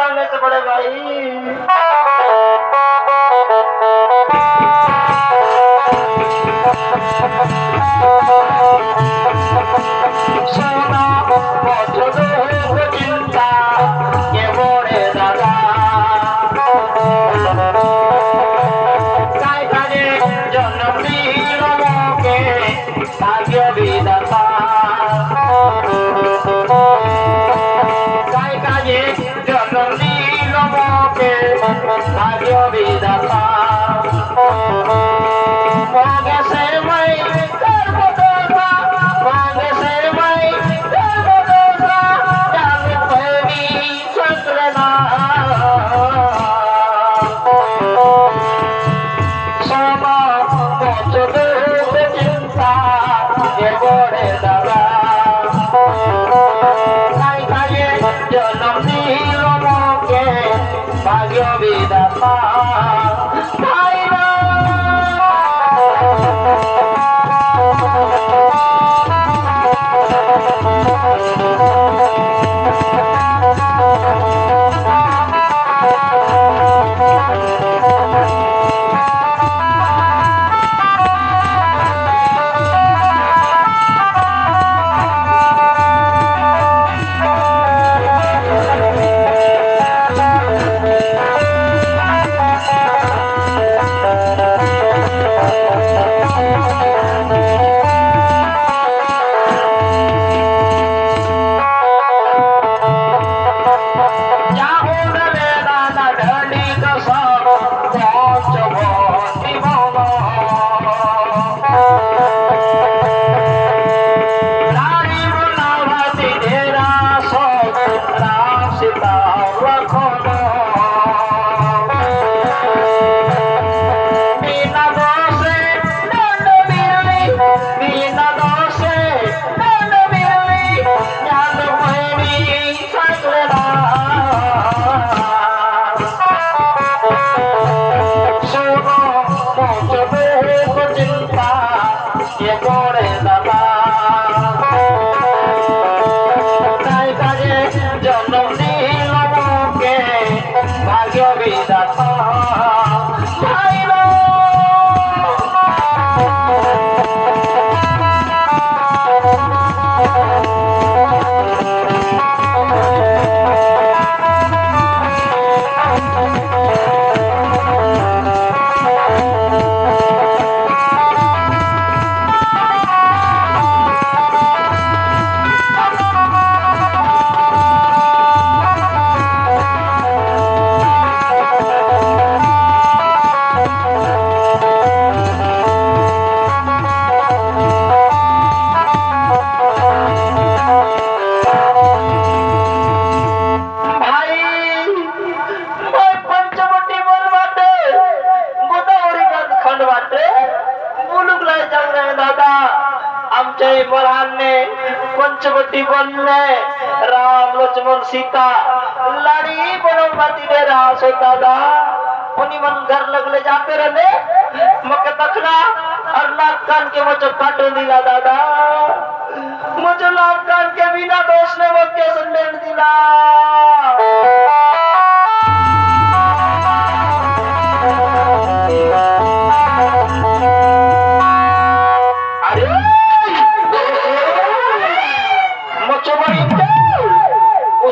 सामने से बड़े भाई। सोना चिंता ये बोले दादा काय काजे जन्म के भाग्य विधाता काय काजे जन्म के भाग्य विधाता मोगे से मैं भाग्य विधाता ये बोले दादा काय काजे जन्म के भाग्य विधाता पंचवटी बनने राम लक्ष्मण सीता लड़ी बनोमती दे रास होता था उन्हीं मन घर लगले जाते रहे मके तखना और नाक कान के मुझे काटो दिला दादा मुझे नाक कान के बिना दोष ने मके संदेश दिला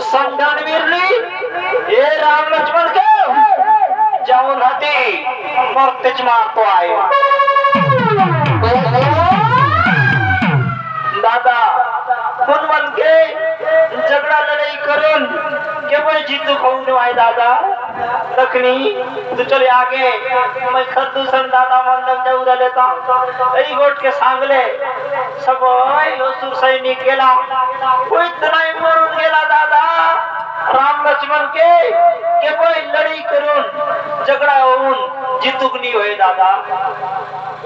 संधान वीरली ये राम लक्ष्मण के जाऊन हती मरते मार तो आए दादा हनुमान के झगड़ा लड़ाई करून के मैं जीतू कहूँ आए दादा रखनी तू चले आगे मैं खरदूषण दादा मंडल जाऊरा लेता यही गोट के सांगले सब लोसुर सैनिक गेला कोई इतना मरून गेला दादा राम लक्ष्मण के कोई लड़ी करून झगड़ा होऊन जितुक नहीं होए दादा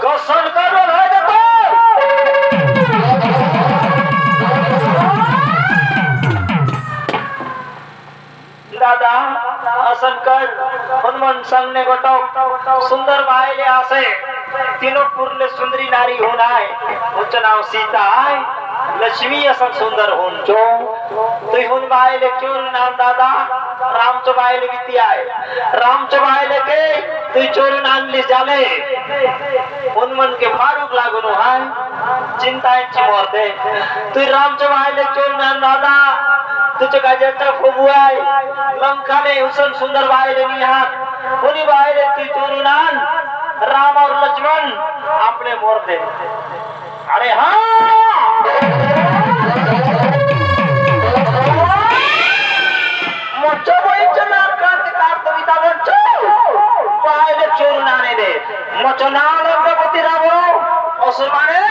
कौशल करो है तो दादा असन कर हनुमान संग ने गोटो सुंदर भाई ले आसे तीनों पुरले सुंदरी नारी होना है उच्च नाम सीता है लक्ष्मी असं सुंदर होऊन चो तुई हुन बायले चोर नाम दादा रामचो बायले किती आहे रामचो बायले के तुई चोरून आणली झाले हुन मन के फारूक लागून हाय चिंताची मरते तुई रामचो बायले चोर नाम दादा तुझे गाजरचा फोबू आहे लंकाले हुसन सुंदर बायले निहात हुनी बायले तुई चोरून आण राम और लक्ष्मण अपने मोरते अरे हाँ मोचो बोईचो नाम क्रांतिकार कविता बोलचो बायले चोरून आने दे मोचो नाम लंकापति रावण असुर माने